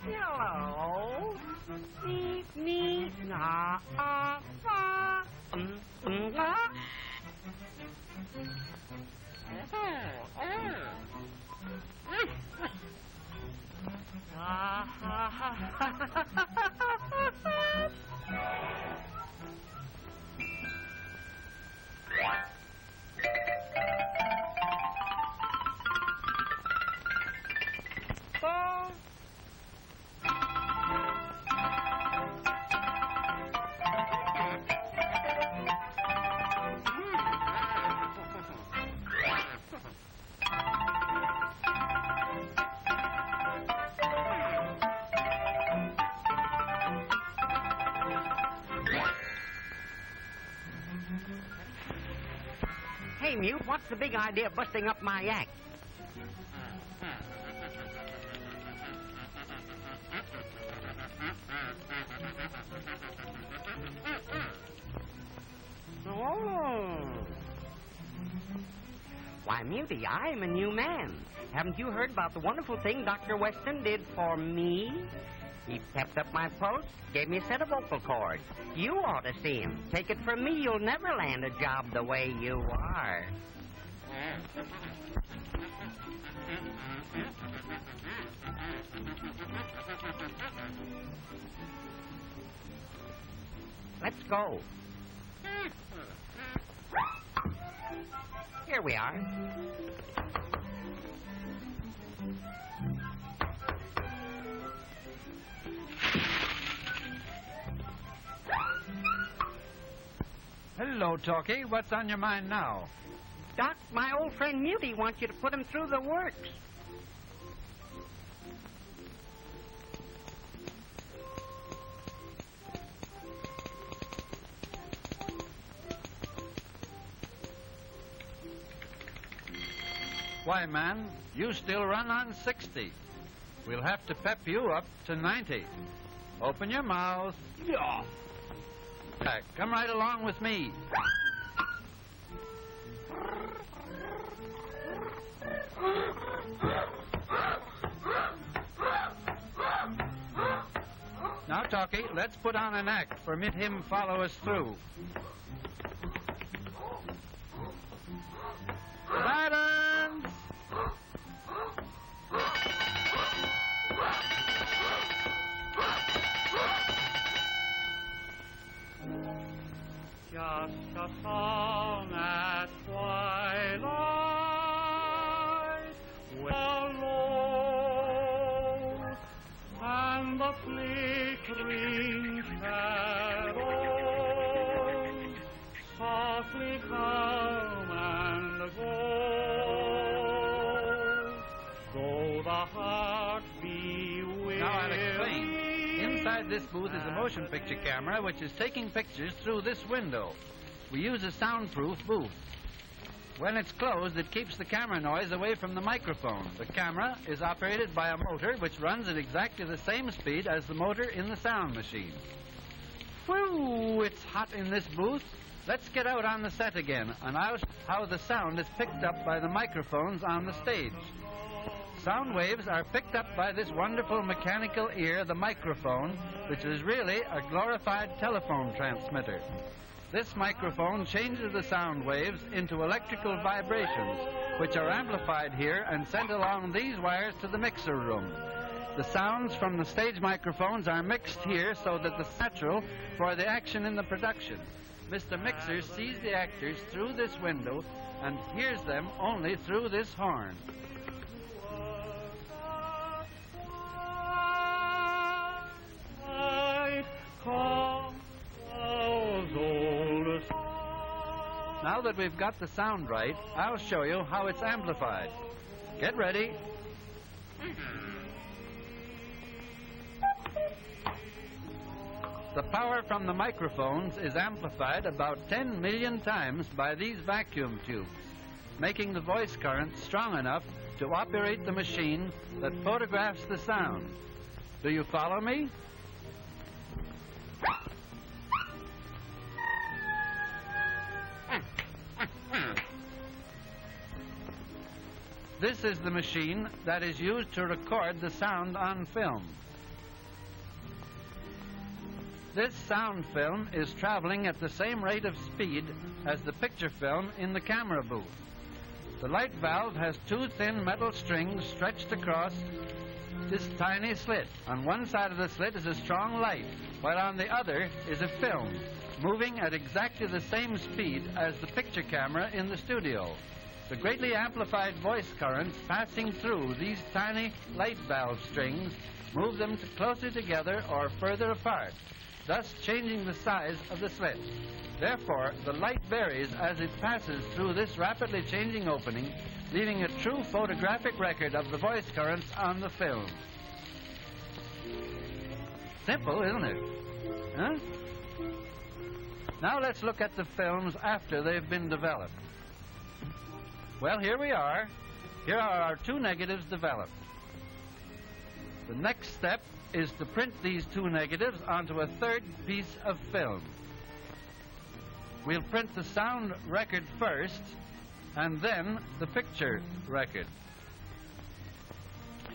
Hello. Me, me, na, ah, ah. Ah. Hey, Mute, what's the big idea of busting up my act? Oh. Why, Muty, I'm a new man. Haven't you heard about the wonderful thing Dr. Weston did for me? He kept up my pulse, gave me a set of vocal cords. You ought to see him. Take it from me, you'll never land a job the way you are. Let's go. Here we are. Hello, Talkie. What's on your mind now? Doc, my old friend Muty wants you to put him through the works. Why, man, you still run on 60. We'll have to pep you up to 90. Open your mouth. Yeah. Come right along with me. Now, Talkie, let's put on an act for him follow us through. Silence! Just a song at twilight, alone, and the flickering shadows softly come and go. Though the heart be weary. Now I'll explain. Inside this booth is a motion picture camera which is taking pictures through this window. We use a soundproof booth. When it's closed, it keeps the camera noise away from the microphone. The camera is operated by a motor which runs at exactly the same speed as the motor in the sound machine. Whew, it's hot in this booth. Let's get out on the set again, and I'll show how the sound is picked up by the microphones on the stage. Sound waves are picked up by this wonderful mechanical ear, the microphone, which is really a glorified telephone transmitter. This microphone changes the sound waves into electrical vibrations, which are amplified here and sent along these wires to the mixer room. The sounds from the stage microphones are mixed here so that it's natural for the action in the production. Mr. Mixer sees the actors through this window and hears them only through this horn. Now that we've got the sound right, I'll show you how it's amplified. Get ready. The power from the microphones is amplified about 10 million times by these vacuum tubes, making the voice current strong enough to operate the machine that photographs the sound. Do you follow me? This is the machine that is used to record the sound on film. This sound film is traveling at the same rate of speed as the picture film in the camera booth. The light valve has two thin metal strings stretched across this tiny slit. On one side of the slit is a strong light, while on the other is a film, moving at exactly the same speed as the picture camera in the studio. The greatly amplified voice currents passing through these tiny light valve strings move them closer together or further apart, thus changing the size of the slit. Therefore, the light varies as it passes through this rapidly changing opening, leaving a true photographic record of the voice currents on the film. Simple, isn't it? Huh? Now let's look at the films after they've been developed. Well, here we are. Here are our two negatives developed. The next step is to print these two negatives onto a third piece of film. We'll print the sound record first, and then the picture record.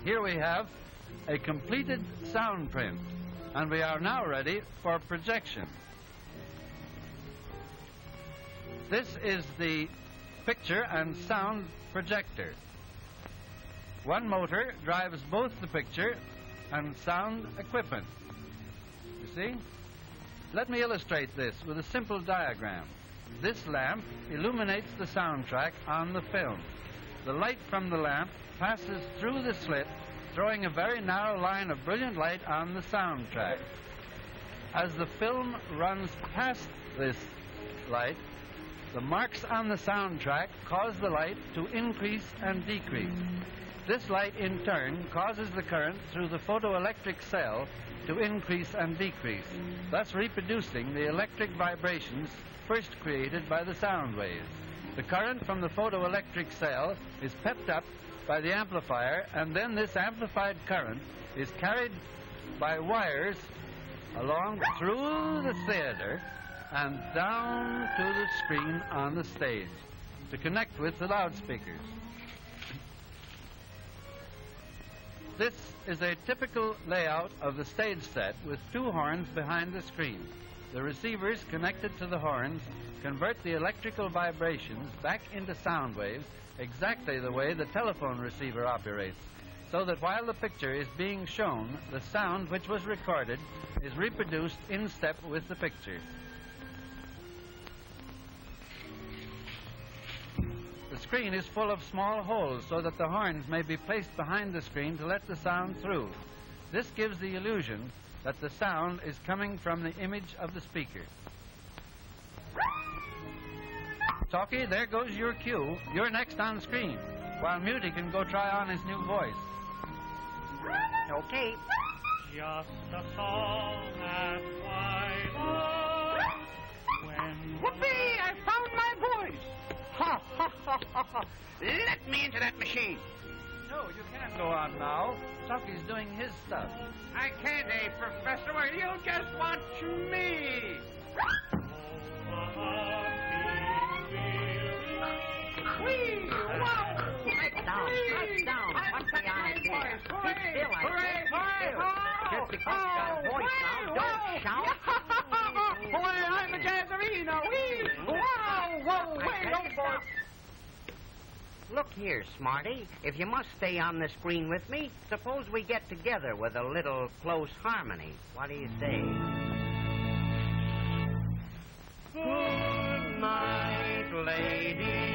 Here we have a completed sound print, and we are now ready for projection. This is the picture and sound projector. One motor drives both the picture and sound equipment. You see? Let me illustrate this with a simple diagram. This lamp illuminates the soundtrack on the film. The light from the lamp passes through the slit, throwing a very narrow line of brilliant light on the soundtrack. As the film runs past this light, the marks on the soundtrack cause the light to increase and decrease. This light, in turn, causes the current through the photoelectric cell to increase and decrease, thus reproducing the electric vibrations first created by the sound waves. The current from the photoelectric cell is pepped up by the amplifier, and then this amplified current is carried by wires along through the theater and down to the screen on the stage to connect with the loudspeakers. This is a typical layout of the stage set with two horns behind the screen. The receivers connected to the horns convert the electrical vibrations back into sound waves exactly the way the telephone receiver operates, so that while the picture is being shown, the sound which was recorded is reproduced in step with the picture. The screen is full of small holes so that the horns may be placed behind the screen to let the sound through. This gives the illusion that the sound is coming from the image of the speaker. Talkie, there goes your cue. You're next on screen, while Muty can go try on his new voice. Okay. Just a song at twilight. Whoopee! I found my voice! Ha, ha, ha, ha, ha. Let me into that machine. No, you can't go on now. Talkie's doing his stuff. I can't, Professor. Well, you just watch me. Whee! Wow! Pipe down, pipe down. What's the idea? Keep still, I say. Keep still. Just because you got a voice now, don't shout. Boy, I'm a jazzerino. Whee! Wow! Whoa! Wait, don't boy. Look here, Smarty. If you must stay on the screen with me, suppose we get together with a little close harmony. What do you say? Good night, lady.